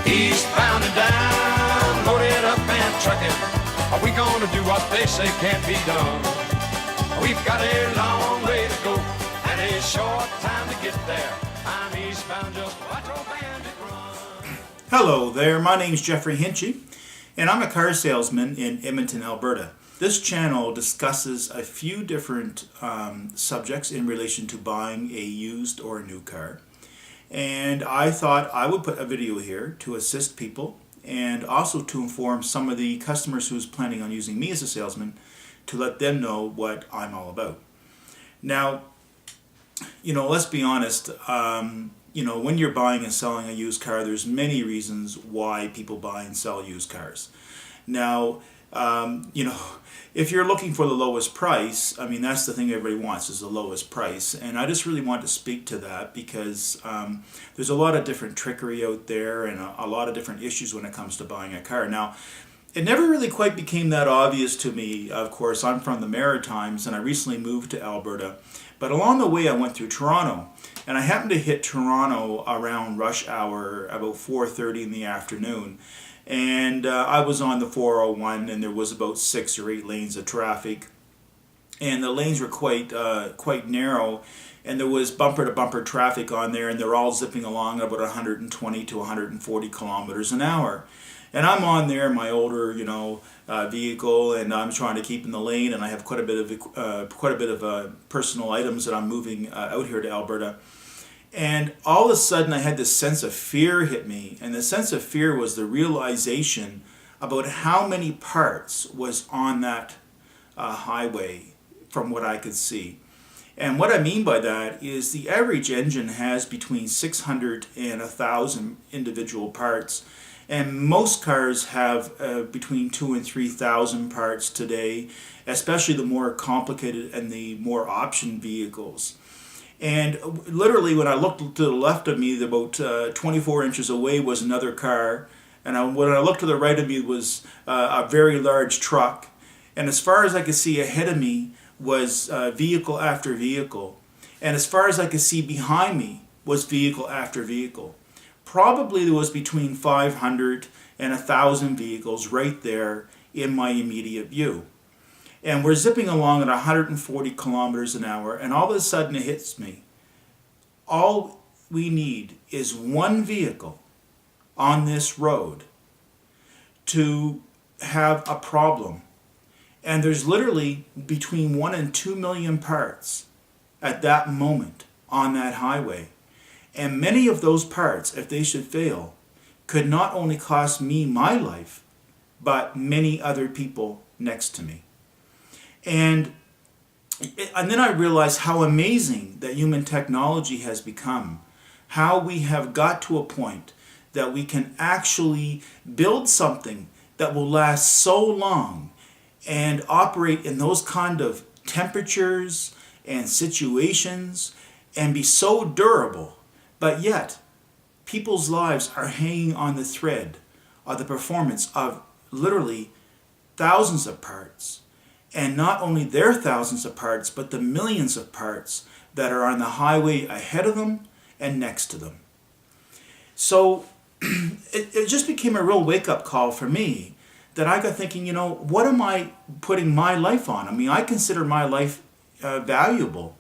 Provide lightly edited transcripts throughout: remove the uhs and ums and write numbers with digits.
Eastbound and down, loaded up and trucking. Are we gonna do what they say can't be done? We've got a long way to go and a short time to get there. I'm eastbound, just watch old bandit run. Hello there, my name's Jeffrey Hinchy, and I'm a car salesman in Edmonton, Alberta. This channel discusses a few different subjects in relation to buying a used or a new car. And I thought I would put a video here to assist people and also to inform some of the customers who's planning on using me as a salesman to let them know what I'm all about. Now, let's be honest, when you're buying and selling a used car, there's many reasons why people buy and sell used cars. Now, if you're looking for the lowest price, that's the thing everybody wants, is the lowest price. And I just really want to speak to that because there's a lot of different trickery out there and a lot of different issues when it comes to buying a car. Now, it never really quite became that obvious to me. Of course, I'm from the Maritimes and I recently moved to Alberta. But along the way, I went through Toronto. And I happened to hit Toronto around rush hour, about 4:30 in the afternoon. And I was on the 401 and there was about 6 or 8 lanes of traffic. And the lanes were quite narrow. And there was bumper-to-bumper traffic on there, and they're all zipping along at about 120 to 140 kilometers an hour. And I'm on there in my older, vehicle, and I'm trying to keep in the lane, and I have quite a bit of personal items that I'm moving out here to Alberta. And all of a sudden, I had this sense of fear hit me, and the sense of fear was the realization about how many parts was on that highway from what I could see. And what I mean by that is the average engine has between 600 and 1,000 individual parts. And most cars have between 2,000 and 3,000 parts today, especially the more complicated and the more option vehicles. And literally when I looked to the left of me, about 24 inches away was another car. And when I looked to the right of me was a very large truck. And as far as I could see ahead of me was vehicle after vehicle. And as far as I could see behind me was vehicle after vehicle. Probably there was between 500 and 1,000 vehicles right there in my immediate view. And we're zipping along at 140 kilometers an hour, and all of a sudden it hits me. All we need is one vehicle on this road to have a problem. And there's literally between 1 and 2 million parts at that moment on that highway. And many of those parts, if they should fail, could not only cost me my life, but many other people next to me. And then I realized how amazing that human technology has become, how we have got to a point that we can actually build something that will last so long and operate in those kind of temperatures and situations and be so durable. But yet, people's lives are hanging on the thread of the performance of literally thousands of parts. And not only their thousands of parts, but the millions of parts that are on the highway ahead of them and next to them. So it just became a real wake-up call for me that I got thinking, what am I putting my life on? I consider my life valuable.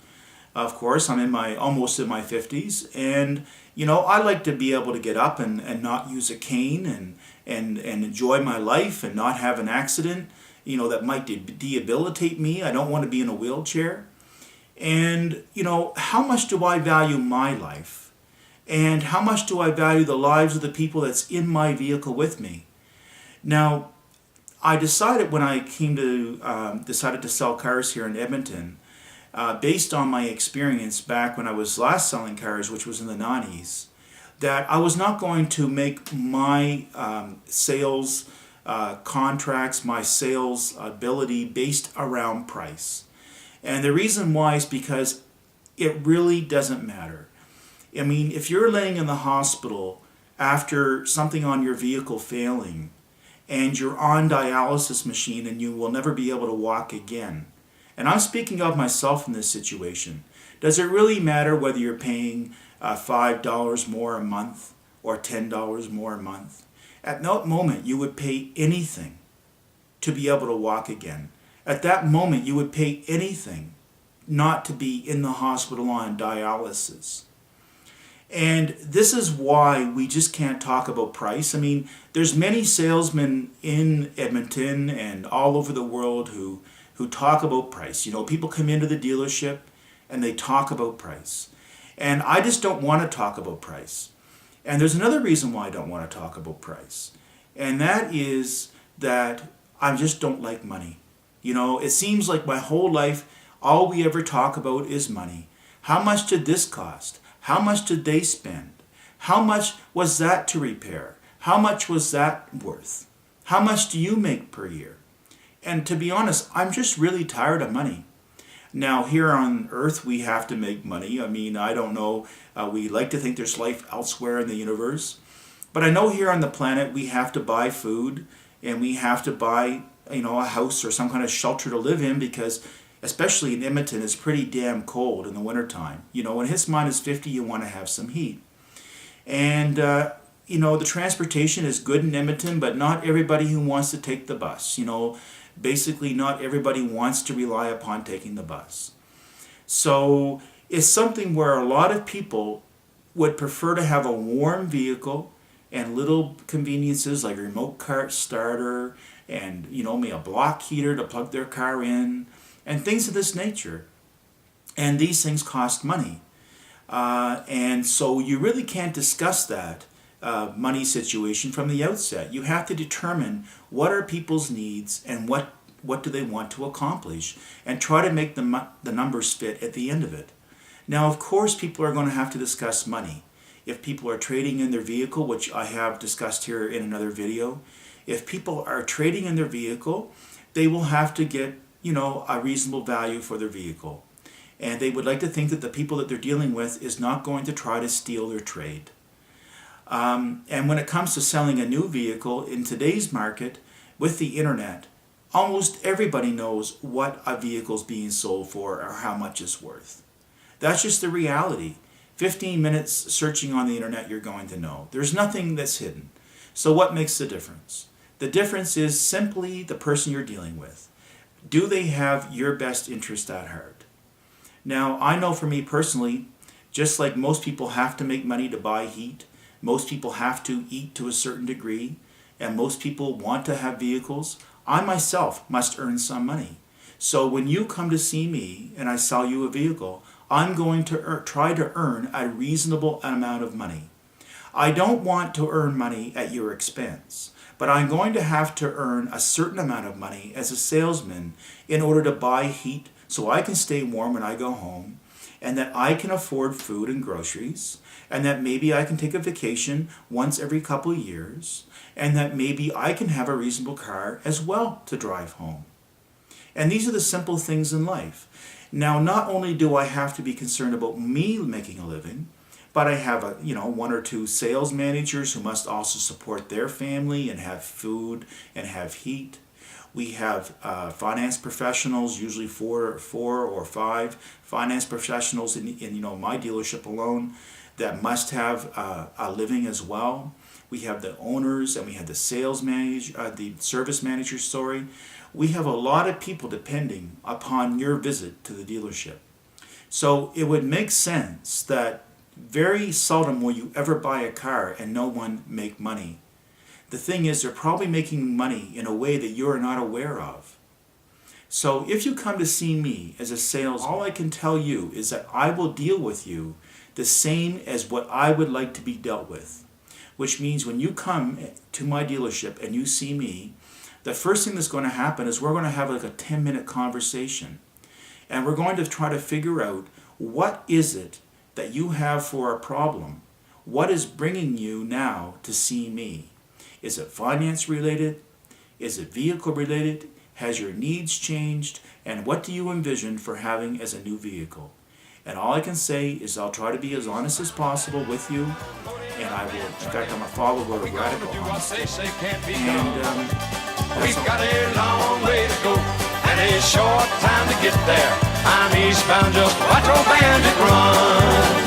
Of course, I'm almost in my 50s, and I like to be able to get up and not use a cane and enjoy my life and not have an accident, that might debilitate me. I don't want to be in a wheelchair. And, how much do I value my life? And how much do I value the lives of the people that's in my vehicle with me? Now, I decided when I decided to sell cars here in Edmonton, based on my experience back when I was last selling cars, which was in the 90s, that I was not going to make my sales contracts, my sales ability based around price. And the reason why is because it really doesn't matter. If you're laying in the hospital after something on your vehicle failing and you're on dialysis machine and you will never be able to walk again, and I'm speaking of myself in this situation, does it really matter whether you're paying $5 more a month or $10 more a month. At that moment, you would pay anything to be able to walk again. At that moment, you would pay anything not to be in the hospital on dialysis. And this is why we just can't talk about price. I mean, there's many salesmen in Edmonton and all over the world who talk about price. You know, people come into the dealership and they talk about price. And I just don't want to talk about price. And there's another reason why I don't want to talk about price. And that is that I just don't like money. You know, it seems like my whole life, all we ever talk about is money. How much did this cost? How much did they spend? How much was that to repair? How much was that worth? How much do you make per year? And to be honest, I'm just really tired of money. Now, here on Earth, we have to make money. I mean, I don't know. We like to think there's life elsewhere in the universe. But I know here on the planet, we have to buy food and we have to buy, you know, a house or some kind of shelter to live in because, especially in Edmonton, it's pretty damn cold in the wintertime. You know, when it's minus 50, you want to have some heat. And, you know, the transportation is good in Edmonton, but not everybody who wants to take the bus. You know, basically not everybody wants to rely upon taking the bus. So it's something where a lot of people would prefer to have a warm vehicle and little conveniences like a remote car starter and, you know, maybe a block heater to plug their car in and things of this nature. And these things cost money. And so you really can't discuss that money situation from the outset. You have to determine what are people's needs and what do they want to accomplish and try to make the numbers fit at the end of it. Now, of course, people are going to have to discuss money. If people are trading in their vehicle, which I have discussed here in another video, if people are trading in their vehicle, they will have to get, you know, a reasonable value for their vehicle. And they would like to think that the people that they're dealing with is not going to try to steal their trade. And when it comes to selling a new vehicle in today's market with the internet, almost everybody knows what a vehicle is being sold for or how much it's worth. That's just the reality. 15 minutes searching on the internet, you're going to know. There's nothing that's hidden. So what makes the difference? The difference is simply the person you're dealing with. Do they have your best interest at heart? Now, I know for me personally, just like most people have to make money to buy heat, most people have to eat to a certain degree, and most people want to have vehicles, I myself must earn some money. So when you come to see me and I sell you a vehicle, I'm going to try to earn a reasonable amount of money. I don't want to earn money at your expense, but I'm going to have to earn a certain amount of money as a salesman in order to buy heat so I can stay warm when I go home, and that I can afford food and groceries, and that maybe I can take a vacation once every couple of years, and that maybe I can have a reasonable car as well to drive home. And these are the simple things in life. Now, not only do I have to be concerned about me making a living, but I have one or two sales managers who must also support their family and have food and have heat. We have finance professionals, usually four or five finance professionals in my dealership alone that must have a living as well. We have the owners and we have the sales manager, the service manager, We have a lot of people depending upon your visit to the dealership. So it would make sense that very seldom will you ever buy a car and no one make money. The thing is, they're probably making money in a way that you're not aware of. So if you come to see me as a salesman, all I can tell you is that I will deal with you the same as what I would like to be dealt with. Which means when you come to my dealership and you see me, the first thing that's going to happen is we're going to have like a 10-minute conversation. And we're going to try to figure out what is it that you have for a problem. What is bringing you now to see me? Is it finance related? Is it vehicle related? Has your needs changed? And what do you envision for having as a new vehicle? And all I can say is I'll try to be as honest as possible with you. And I will, in fact, I'm a follower of radical honesty. And we've got a long way to go and a short time to get there. I'm eastbound, just watch old bandit run.